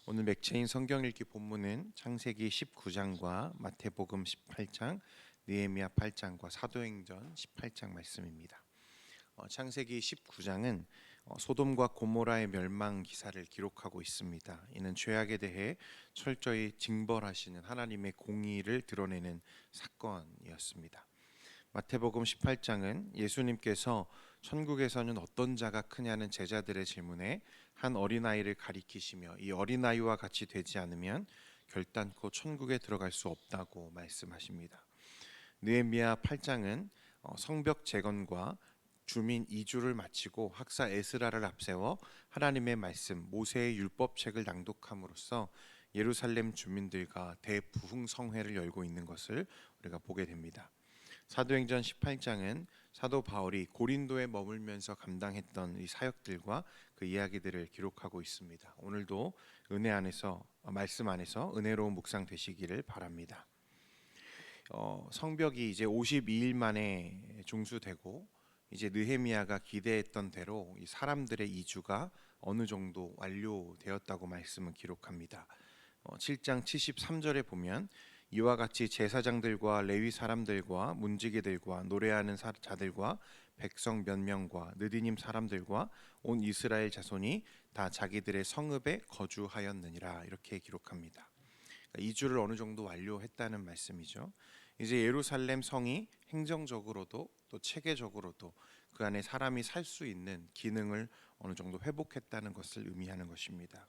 오늘 맥체인 성경 읽기 본문은 창세기 19장과 마태복음 18장, 느헤미야 8장과 사도행전 18장 말씀입니다. 창세기 19장은 소돔과 고모라의 멸망 기사를 기록하고 있습니다. 이는 죄악에 대해 철저히 징벌하시는 하나님의 공의를 드러내는 사건이었습니다. 마태복음 18장은 예수님께서 천국에서는 어떤 자가 크냐는 제자들의 질문에 한 어린아이를 가리키시며 이 어린아이와 같이 되지 않으면 결단코 천국에 들어갈 수 없다고 말씀하십니다. 느헤미야 8장은 성벽 재건과 주민 이주를 마치고 학사 에스라를 앞세워 하나님의 말씀 모세의 율법책을 낭독함으로써 예루살렘 주민들과 대부흥성회를 열고 있는 것을 우리가 보게 됩니다. 사도행전 18장은 사도 바울이 고린도에 머물면서 감당했던 이 사역들과 그 이야기들을 기록하고 있습니다. 오늘도 은혜 안에서 말씀 안에서 은혜로운 묵상 되시기를 바랍니다. 성벽이 이제 52일 만에 중수되고 이제 느헤미야가 기대했던 대로 이 사람들의 이주가 어느 정도 완료되었다고 말씀을 기록합니다. 7장 73절에 보면 이와 같이 제사장들과 레위 사람들과 문지기들과 노래하는 자들과 백성 몇 명과 느디님 사람들과 온 이스라엘 자손이 다 자기들의 성읍에 거주하였느니라 이렇게 기록합니다. 그러니까 이주를 어느 정도 완료했다는 말씀이죠. 이제 예루살렘 성이 행정적으로도 또 체계적으로도 그 안에 사람이 살 수 있는 기능을 어느 정도 회복했다는 것을 의미하는 것입니다.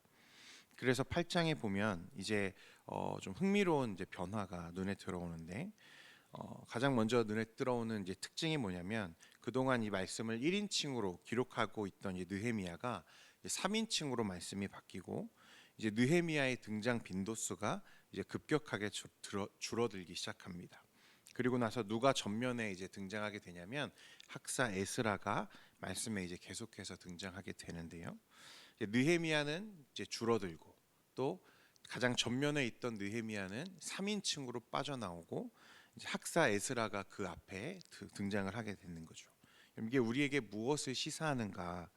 그래서 8장에 보면 이제 좀 흥미로운 이제 변화가 눈에 들어오는데 가장 먼저 눈에 들어오는 이제 특징이 뭐냐면 그동안 이 말씀을 1인칭으로 기록하고 있던 이 느헤미야가 3인칭으로 말씀이 바뀌고 이제 느헤미야의 등장 빈도수가 이제 급격하게 줄어들기 시작합니다. 그리고 나서 누가 전면에 이제 등장하게 되냐면 학사 에스라가 말씀에 이제 계속해서 등장하게 되는데요. 느헤미야는 이제 줄어들고 또 가장 전면에 있던 느헤미야는 3인칭으로 빠져나오고 이제 학사 에스라가 그 앞에 등장을 하게 되는 거죠. 이게 우리에게 무엇을 시사하는가?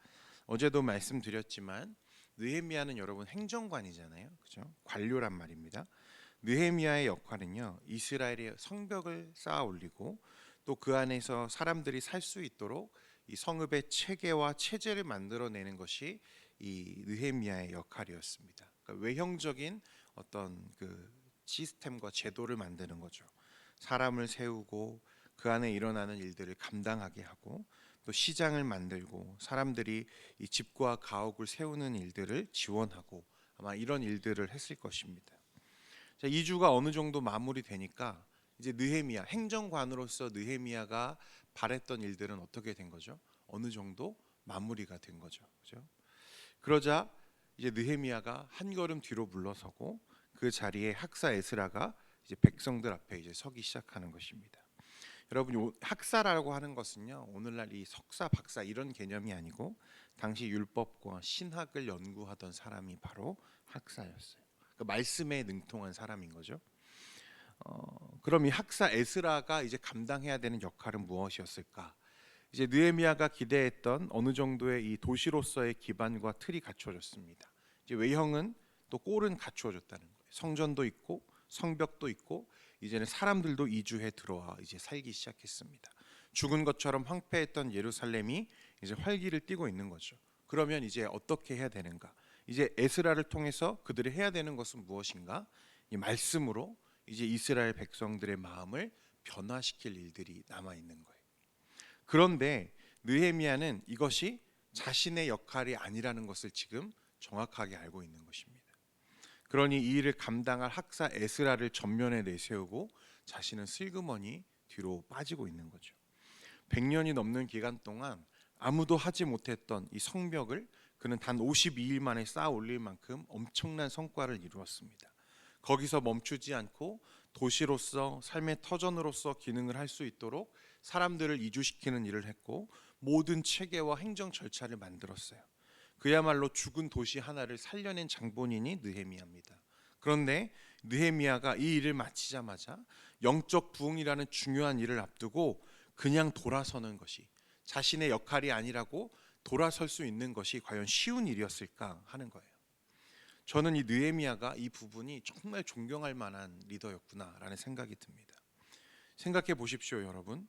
어제도 말씀드렸지만 느헤미야는 여러분 행정관이잖아요, 그죠? 관료란 말입니다. 느헤미야의 역할은요, 이스라엘의 성벽을 쌓아 올리고 또 그 안에서 사람들이 살 수 있도록 이 성읍의 체계와 체제를 만들어내는 것이 이 느헤미야의 역할이었습니다. 그러니까 외형적인 어떤 그 시스템과 제도를 만드는 거죠. 사람을 세우고 그 안에 일어나는 일들을 감당하게 하고 또 시장을 만들고 사람들이 이 집과 가옥을 세우는 일들을 지원하고 아마 이런 일들을 했을 것입니다. 자, 2주가 어느 정도 마무리되니까 이제 느헤미야 행정관으로서 느헤미야가 바랬던 일들은 어떻게 된 거죠? 어느 정도 마무리가 된 거죠. 그죠? 그러자 이제 느헤미야가 한 걸음 뒤로 물러서고 그 자리에 학사 에스라가 이제 백성들 앞에 이제 서기 시작하는 것입니다. 여러분, 학사라고 하는 것은요, 오늘날 이 석사, 박사 이런 개념이 아니고 당시 율법과 신학을 연구하던 사람이 바로 학사였어요. 그 말씀에 능통한 사람인 거죠. 그럼 이 학사 에스라가 이제 감당해야 되는 역할은 무엇이었을까? 이제 느헤미야가 기대했던 어느 정도의 이 도시로서의 기반과 틀이 갖춰졌습니다. 이제 외형은 또 꼴은 갖추어졌다는 거예요. 성전도 있고 성벽도 있고 이제는 사람들도 이주해 들어와 이제 살기 시작했습니다. 죽은 것처럼 황폐했던 예루살렘이 이제 활기를 띠고 있는 거죠. 그러면 이제 어떻게 해야 되는가? 이제 에스라를 통해서 그들이 해야 되는 것은 무엇인가? 이 말씀으로 이제 이스라엘 백성들의 마음을 변화시킬 일들이 남아 있는 거예요. 그런데 느헤미야는 이것이 자신의 역할이 아니라는 것을 지금 정확하게 알고 있는 것입니다. 그러니 이 일을 감당할 학사 에스라를 전면에 내세우고 자신은 슬그머니 뒤로 빠지고 있는 거죠. 100년이 넘는 기간 동안 아무도 하지 못했던 이 성벽을 그는 단 52일 만에 쌓아 올릴 만큼 엄청난 성과를 이루었습니다. 거기서 멈추지 않고 도시로서 삶의 터전으로서 기능을 할 수 있도록 사람들을 이주시키는 일을 했고 모든 체계와 행정 절차를 만들었어요. 그야말로 죽은 도시 하나를 살려낸 장본인이 느헤미야입니다. 그런데 느헤미야가 이 일을 마치자마자 영적 부흥이라는 중요한 일을 앞두고 그냥 돌아서는 것이 자신의 역할이 아니라고 돌아설 수 있는 것이 과연 쉬운 일이었을까 하는 거예요. 저는 이 느헤미야가 이 부분이 정말 존경할 만한 리더였구나라는 생각이 듭니다. 생각해 보십시오, 여러분.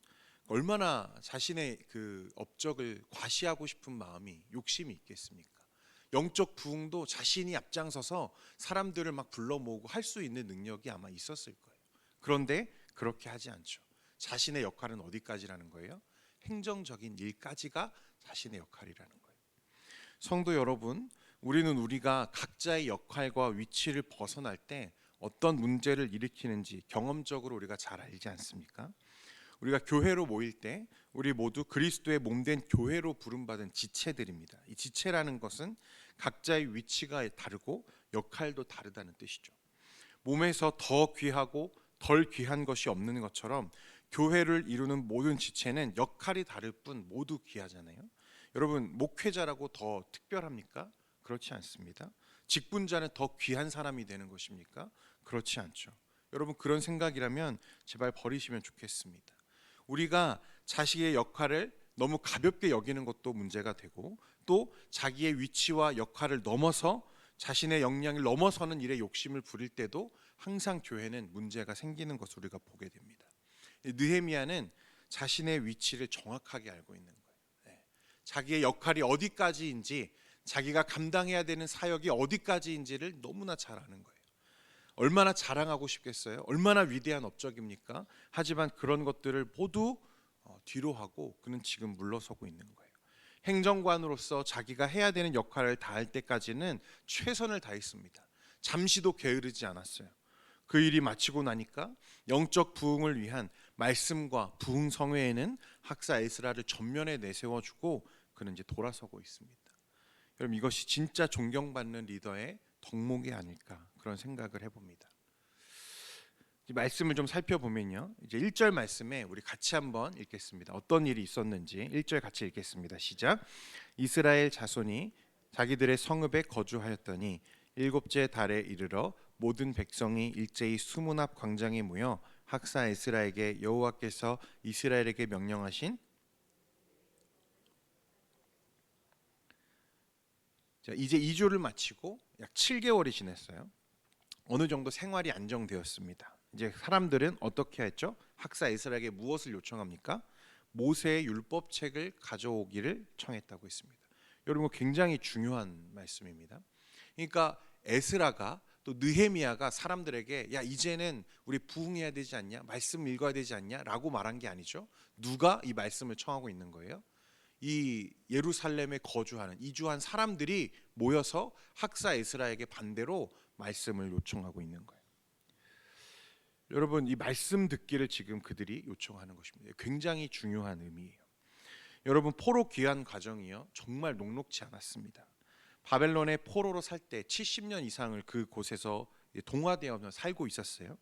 얼마나 자신의 그 업적을 과시하고 싶은 마음이, 욕심이 있겠습니까? 영적 부흥도 자신이 앞장서서 사람들을 막 불러 모으고 할 수 있는 능력이 아마 있었을 거예요. 그런데 그렇게 하지 않죠. 자신의 역할은 어디까지라는 거예요? 행정적인 일까지가 자신의 역할이라는 거예요. 성도 여러분, 우리가 각자의 역할과 위치를 벗어날 때 어떤 문제를 일으키는지 경험적으로 우리가 잘 알지 않습니까? 우리가 교회로 모일 때 우리 모두 그리스도의 몸된 교회로 부름받은 지체들입니다. 이 지체라는 것은 각자의 위치가 다르고 역할도 다르다는 뜻이죠. 몸에서 더 귀하고 덜 귀한 것이 없는 것처럼 교회를 이루는 모든 지체는 역할이 다를 뿐 모두 귀하잖아요. 여러분, 목회자라고 더 특별합니까? 그렇지 않습니다. 직분자는 더 귀한 사람이 되는 것입니까? 그렇지 않죠. 여러분, 그런 생각이라면 제발 버리시면 좋겠습니다. 우리가 자식의 역할을 너무 가볍게 여기는 것도 문제가 되고, 또 자기의 위치와 역할을 넘어서 자신의 역량을 넘어서는 일에 욕심을 부릴 때도 항상 교회는 문제가 생기는 것을 우리가 보게 됩니다. 느헤미야는 자신의 위치를 정확하게 알고 있는 거예요. 자기의 역할이 어디까지인지, 자기가 감당해야 되는 사역이 어디까지인지를 너무나 잘 아는 거예요. 얼마나 자랑하고 싶겠어요? 얼마나 위대한 업적입니까? 하지만 그런 것들을 모두 뒤로 하고 그는 지금 물러서고 있는 거예요. 행정관으로서 자기가 해야 되는 역할을 다할 때까지는 최선을 다했습니다. 잠시도 게으르지 않았어요. 그 일이 마치고 나니까 영적 부흥을 위한 말씀과 부흥 성회에는 학사 에스라를 전면에 내세워주고 그는 이제 돌아서고 있습니다. 여러분, 이것이 진짜 존경받는 리더의 덕목이 아닐까 그런 생각을 해봅니다. 이 말씀을 좀 살펴보면요, 이제 1절 말씀에 우리 같이 한번 읽겠습니다. 어떤 일이 있었는지 1절 같이 읽겠습니다. 시작. 이스라엘 자손이 자기들의 성읍에 거주하였더니 일곱째 달에 이르러 모든 백성이 일제히 수문 앞 광장에 모여 학사 에스라에게 여호와께서 이스라엘에게 명령하신 이제 2조를 마치고 약 7개월이 지났어요. 어느 정도 생활이 안정되었습니다. 이제 사람들은 어떻게 했죠? 학사 에스라에게 무엇을 요청합니까? 모세의 율법책을 가져오기를 청했다고 했습니다. 여러분, 굉장히 중요한 말씀입니다. 그러니까 에스라가 또 느헤미야가 사람들에게 야, 이제는 우리 부흥해야 되지 않냐? 말씀 읽어야 되지 않냐? 라고 말한 게 아니죠. 누가 이 말씀을 청하고 있는 거예요? 이 예루살렘에 거주하는 이주한 사람들이 모여서 학사 에스라에게 반대로 말씀을 요청하고 있는 거예요. 여러분, 이 말씀 듣기를 지금 그들이 요청하는 것입니다. 굉장히 중요한 의미예요. 여러분, 포로 귀환 과정이요, 정말 녹록지 않았습니다. 바벨론의 포로로 살 때 70년 이상을 그 곳에서 동화되어 살고 있었어요.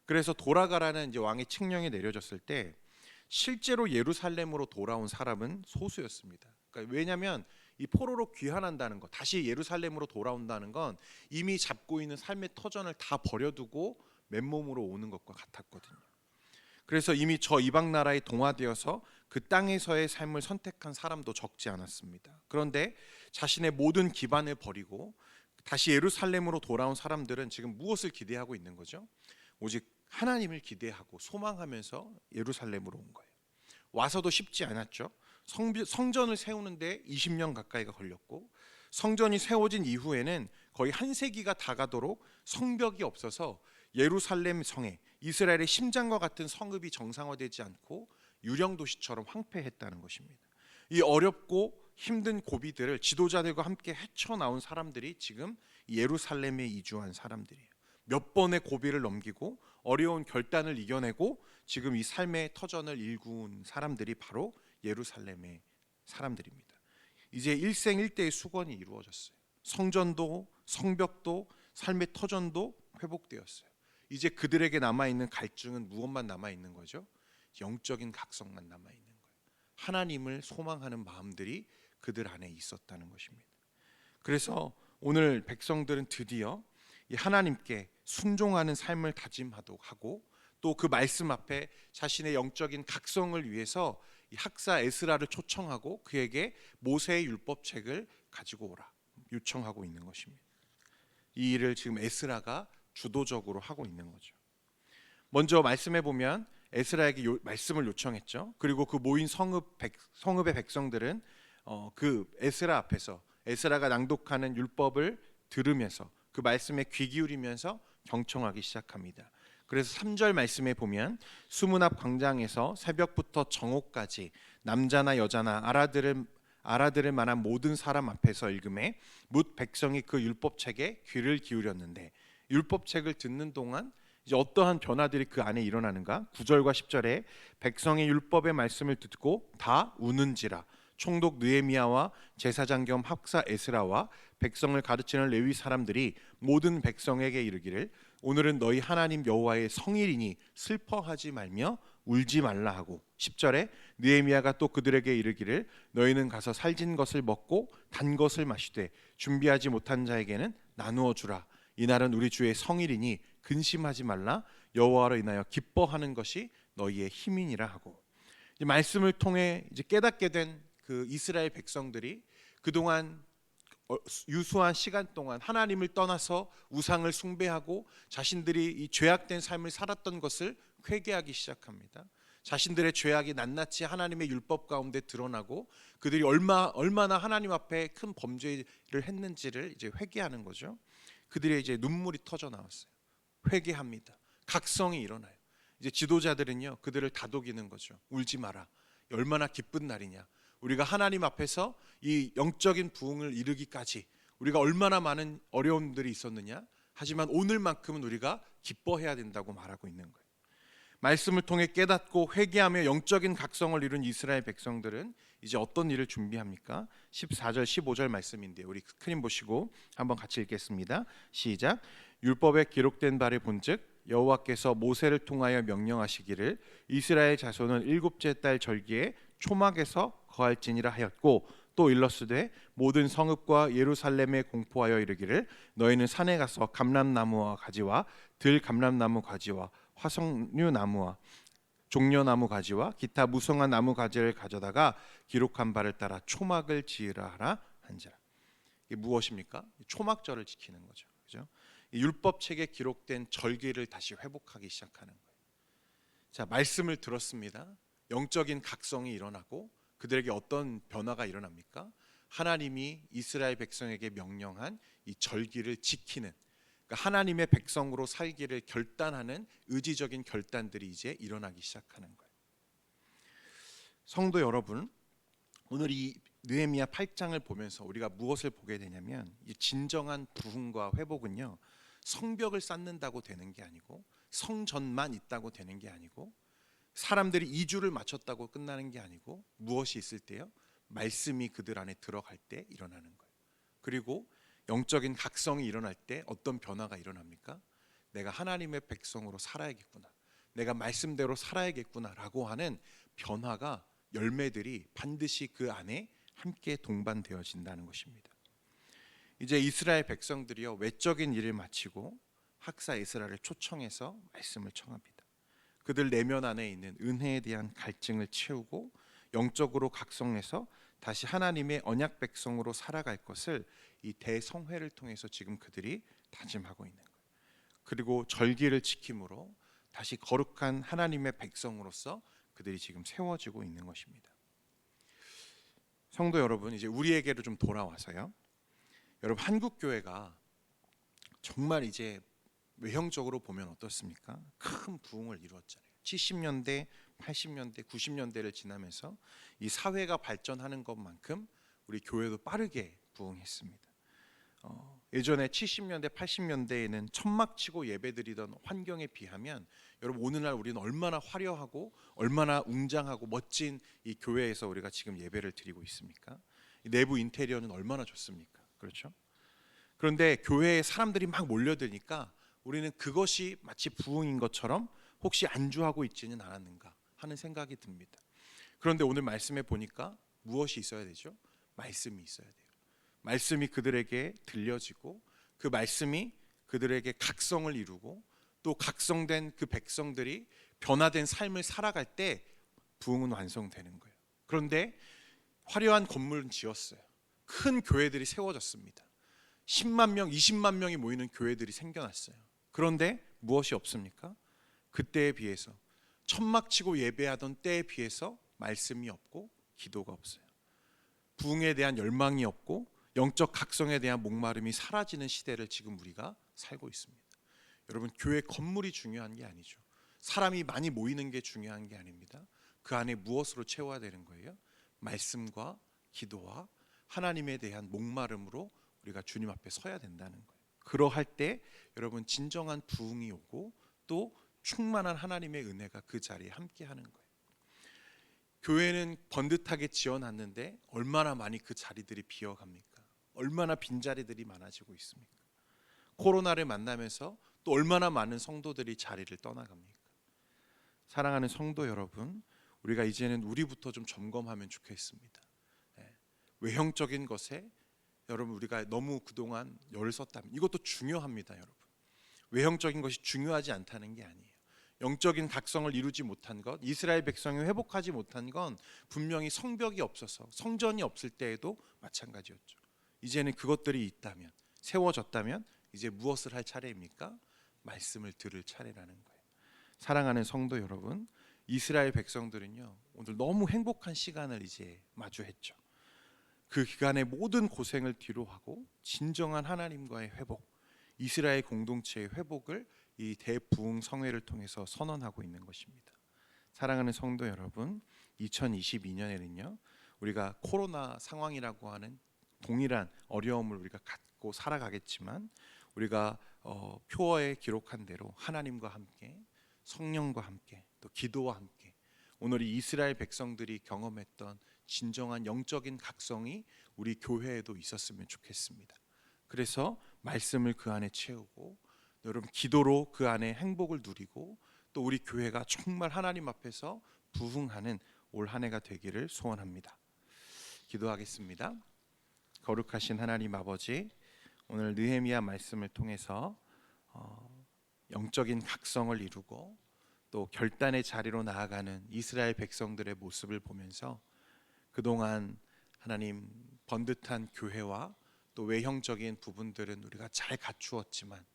그래서 돌아가라는 이제 왕의 칙령이 내려졌을 때 실제로 예루살렘으로 돌아온 사람은 소수였습니다. 그러니까 왜냐하면 이 포로로 귀환한다는 것, 다시 예루살렘으로 돌아온다는 건 이미 잡고 있는 삶의 터전을 다 버려두고 맨몸으로 오는 것과 같았거든요. 그래서 이미 저 이방 나라에 동화되어서 그 땅에서의 삶을 선택한 사람도 적지 않았습니다. 그런데 자신의 모든 기반을 버리고 다시 예루살렘으로 돌아온 사람들은 지금 무엇을 기대하고 있는 거죠? 오직 하나님을 기대하고 소망하면서 예루살렘으로 온 거예요. 와서도 쉽지 않았죠. 성전을 세우는데 20년 가까이가 걸렸고, 성전이 세워진 이후에는 거의 한 세기가 다 가도록 성벽이 없어서 예루살렘 성에 이스라엘의 심장과 같은 성읍이 정상화되지 않고 유령 도시처럼 황폐했다는 것입니다. 이 어렵고 힘든 고비들을 지도자들과 함께 헤쳐나온 사람들이 지금 예루살렘에 이주한 사람들이에요. 몇 번의 고비를 넘기고 어려운 결단을 이겨내고 지금 이 삶의 터전을 일구은 사람들이 바로 예루살렘의 사람들입니다. 이제 일생일대의 수건이 이루어졌어요. 성전도 성벽도 삶의 터전도 회복되었어요. 이제 그들에게 남아있는 갈증은 무엇만 남아있는 거죠? 영적인 각성만 남아있는 거예요. 하나님을 소망하는 마음들이 그들 안에 있었다는 것입니다. 그래서 오늘 백성들은 드디어 이 하나님께 순종하는 삶을 다짐하도록 하고, 또 그 말씀 앞에 자신의 영적인 각성을 위해서 이 학사 에스라를 초청하고 그에게 모세의 율법책을 가지고 오라 요청하고 있는 것입니다. 이 일을 지금 에스라가 주도적으로 하고 있는 거죠. 먼저 말씀해 보면 에스라에게 말씀을 요청했죠. 그리고 그 모인 성읍의 백성들은 그 에스라 앞에서 에스라가 낭독하는 율법을 들으면서 그 말씀에 귀 기울이면서 경청하기 시작합니다. 그래서 3절 말씀에 보면 수문 앞 광장에서 새벽부터 정오까지 남자나 여자나 알아들을 만한 모든 사람 앞에서 읽음에 뭇 백성이 그 율법책에 귀를 기울였는데, 율법책을 듣는 동안 이제 어떠한 변화들이 그 안에 일어나는가? 9절과 10절에 백성의 율법의 말씀을 듣고 다 우는지라. 총독 느헤미야와 제사장 겸 학사 에스라와 백성을 가르치는 레위 사람들이 모든 백성에게 이르기를 오늘은 너희 하나님 여호와의 성일이니 슬퍼하지 말며 울지 말라 하고, 10절에 느헤미야가 또 그들에게 이르기를 너희는 가서 살진 것을 먹고 단 것을 마시되 준비하지 못한 자에게는 나누어 주라. 이날은 우리 주의 성일이니 근심하지 말라. 여호와로 인하여 기뻐하는 것이 너희의 힘이니라 하고, 이 말씀을 통해 이제 깨닫게 된 그 이스라엘 백성들이 그동안 유수한 시간 동안 하나님을 떠나서 우상을 숭배하고 자신들이 이 죄악된 삶을 살았던 것을 회개하기 시작합니다. 자신들의 죄악이 낱낱이 하나님의 율법 가운데 드러나고 그들이 얼마나 하나님 앞에 큰 범죄를 했는지를 이제 회개하는 거죠. 그들의 이제 눈물이 터져 나왔어요. 회개합니다. 각성이 일어나요. 이제 지도자들은요, 그들을 다독이는 거죠. 울지 마라. 얼마나 기쁜 날이냐. 우리가 하나님 앞에서 이 영적인 부흥을 이루기까지 우리가 얼마나 많은 어려움들이 있었느냐. 하지만 오늘만큼은 우리가 기뻐해야 된다고 말하고 있는 거예요. 말씀을 통해 깨닫고 회개하며 영적인 각성을 이룬 이스라엘 백성들은 이제 어떤 일을 준비합니까? 14절 15절 말씀인데 우리 스크린 보시고 한번 같이 읽겠습니다. 시작. 율법에 기록된 바를 본즉 여호와께서 모세를 통하여 명령하시기를 이스라엘 자손은 일곱째 달 절기에 초막에서 거할지니라 하였고, 또 일러스되 모든 성읍과 예루살렘에 공포하여 이르기를 너희는 산에 가서 감람나무와 가지와 들감람나무 가지와 화석류 나무와 종려나무 가지와 기타 무성한 나무 가지를 가져다가 기록한 바를 따라 초막을 지으라 하라 한지라. 이게 무엇입니까? 초막절을 지키는 거죠. 그죠? 율법책에 기록된 절기를 다시 회복하기 시작하는 거예요. 자, 말씀을 들었습니다. 영적인 각성이 일어나고 그들에게 어떤 변화가 일어납니까? 하나님이 이스라엘 백성에게 명령한 이 절기를 지키는, 그러니까 하나님의 백성으로 살기를 결단하는 의지적인 결단들이 이제 일어나기 시작하는 거예요. 성도 여러분, 오늘 이 느헤미야 8장을 보면서 우리가 무엇을 보게 되냐면, 이 진정한 부흥과 회복은요, 성벽을 쌓는다고 되는 게 아니고 성전만 있다고 되는 게 아니고 사람들이 2주를 마쳤다고 끝나는 게 아니고 무엇이 있을 때요? 말씀이 그들 안에 들어갈 때 일어나는 거예요. 그리고 영적인 각성이 일어날 때 어떤 변화가 일어납니까? 내가 하나님의 백성으로 살아야겠구나, 내가 말씀대로 살아야겠구나라고 하는 변화가, 열매들이 반드시 그 안에 함께 동반되어진다는 것입니다. 이제 이스라엘 백성들이요, 외적인 일을 마치고 학사 에스라를 초청해서 말씀을 청합니다. 그들 내면 안에 있는 은혜에 대한 갈증을 채우고 영적으로 각성해서 다시 하나님의 언약 백성으로 살아갈 것을 이 대성회를 통해서 지금 그들이 다짐하고 있는 거예요. 그리고 절기를 지킴으로 다시 거룩한 하나님의 백성으로서 그들이 지금 세워지고 있는 것입니다. 성도 여러분, 이제 우리에게로 좀 돌아와서요. 여러분, 한국 교회가 정말 이제 외형적으로 보면 어떻습니까? 큰 부흥을 이루었잖아요. 70년대, 80년대, 90년대를 지나면서 이 사회가 발전하는 것만큼 우리 교회도 빠르게 부흥했습니다. 예전에 70년대, 80년대에는 천막 치고 예배드리던 환경에 비하면 여러분, 오늘날 우리는 얼마나 화려하고 얼마나 웅장하고 멋진 이 교회에서 우리가 지금 예배를 드리고 있습니까? 내부 인테리어는 얼마나 좋습니까? 그렇죠? 그런데 교회에 사람들이 막 몰려드니까 우리는 그것이 마치 부흥인 것처럼 혹시 안주하고 있지는 않았는가 하는 생각이 듭니다. 그런데 오늘 말씀에 보니까 무엇이 있어야 되죠? 말씀이 있어야 돼요. 말씀이 그들에게 들려지고 그 말씀이 그들에게 각성을 이루고 또 각성된 그 백성들이 변화된 삶을 살아갈 때 부흥은 완성되는 거예요. 그런데 화려한 건물은 지었어요. 큰 교회들이 세워졌습니다. 10만 명, 20만 명이 모이는 교회들이 생겨났어요. 그런데 무엇이 없습니까? 그때에 비해서 천막치고 예배하던 때에 비해서 말씀이 없고 기도가 없어요. 부흥에 대한 열망이 없고 영적 각성에 대한 목마름이 사라지는 시대를 지금 우리가 살고 있습니다. 여러분, 교회 건물이 중요한 게 아니죠. 사람이 많이 모이는 게 중요한 게 아닙니다. 그 안에 무엇으로 채워야 되는 거예요? 말씀과 기도와 하나님에 대한 목마름으로 우리가 주님 앞에 서야 된다는 거예요. 그러할 때 여러분 진정한 부흥이 오고 또 충만한 하나님의 은혜가 그 자리에 함께하는 거예요. 교회는 번듯하게 지어놨는데 얼마나 많이 그 자리들이 비어갑니까? 얼마나 빈자리들이 많아지고 있습니까? 코로나를 만나면서 또 얼마나 많은 성도들이 자리를 떠나갑니까? 사랑하는 성도 여러분, 우리가 이제는 우리부터 좀 점검하면 좋겠습니다. 외형적인 것에 여러분 우리가 너무 그동안 열을 썼다면, 이것도 중요합니다. 여러분, 외형적인 것이 중요하지 않다는 게 아니에요. 영적인 각성을 이루지 못한 것, 이스라엘 백성이 회복하지 못한 건 분명히 성벽이 없어서 성전이 없을 때에도 마찬가지였죠. 이제는 그것들이 있다면, 세워졌다면 이제 무엇을 할 차례입니까? 말씀을 들을 차례라는 거예요. 사랑하는 성도 여러분, 이스라엘 백성들은요 오늘 너무 행복한 시간을 이제 마주했죠. 그 기간의 모든 고생을 뒤로하고 진정한 하나님과의 회복, 이스라엘 공동체의 회복을 이 대부흥 성회를 통해서 선언하고 있는 것입니다. 사랑하는 성도 여러분, 2022년에는요 우리가 코로나 상황이라고 하는 동일한 어려움을 우리가 갖고 살아가겠지만, 우리가 표어에 기록한 대로 하나님과 함께, 성령과 함께, 또 기도와 함께 오늘 이 이스라엘 백성들이 경험했던 진정한 영적인 각성이 우리 교회에도 있었으면 좋겠습니다. 그래서 말씀을 그 안에 채우고 여러분 기도로 그 안에 행복을 누리고 또 우리 교회가 정말 하나님 앞에서 부흥하는 올 한 해가 되기를 소원합니다. 기도하겠습니다. 거룩하신 하나님 아버지, 오늘 느헤미야 말씀을 통해서 영적인 각성을 이루고 또 결단의 자리로 나아가는 이스라엘 백성들의 모습을 보면서 그동안 하나님 번듯한 교회와 또 외형적인 부분들은 우리가 잘 갖추었지만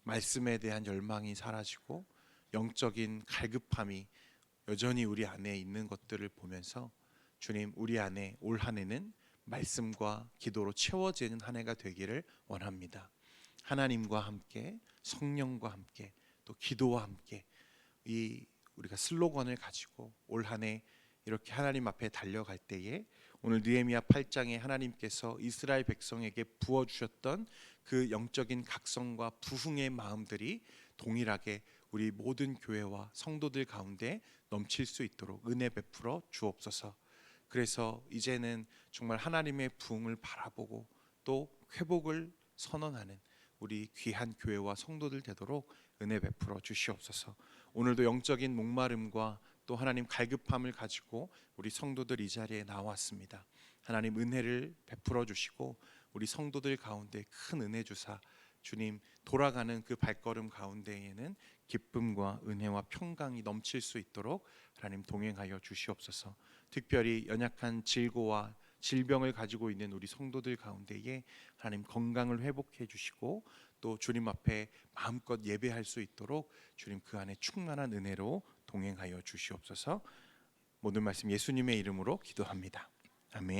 말씀에 대한 열망이 사라지고 영적인 갈급함이 여전히 우리 안에 있는 것들을 보면서 주님, 우리 안에 올 한 해는 말씀과 기도로 채워지는 한 해가 되기를 원합니다. 하나님과 함께, 성령과 함께, 또 기도와 함께 이 우리가 슬로건을 가지고 올 한 해 이렇게 하나님 앞에 달려갈 때에 오늘 느헤미야 8장에 하나님께서 이스라엘 백성에게 부어주셨던 그 영적인 각성과 부흥의 마음들이 동일하게 우리 모든 교회와 성도들 가운데 넘칠 수 있도록 은혜 베풀어 주옵소서. 그래서 이제는 정말 하나님의 부흥을 바라보고 또 회복을 선언하는 우리 귀한 교회와 성도들 되도록 은혜 베풀어 주시옵소서. 오늘도 영적인 목마름과 또 하나님 갈급함을 가지고 우리 성도들 이 자리에 나왔습니다. 하나님 은혜를 베풀어 주시고 우리 성도들 가운데 큰 은혜 주사 주님 돌아가는 그 발걸음 가운데에는 기쁨과 은혜와 평강이 넘칠 수 있도록 하나님 동행하여 주시옵소서. 특별히 연약한 질고와 질병을 가지고 있는 우리 성도들 가운데에 하나님 건강을 회복해 주시고 또 주님 앞에 마음껏 예배할 수 있도록 주님 그 안에 충만한 은혜로 동행하여 주시옵소서. 모든 말씀 예수님의 이름으로 기도합니다. 아멘.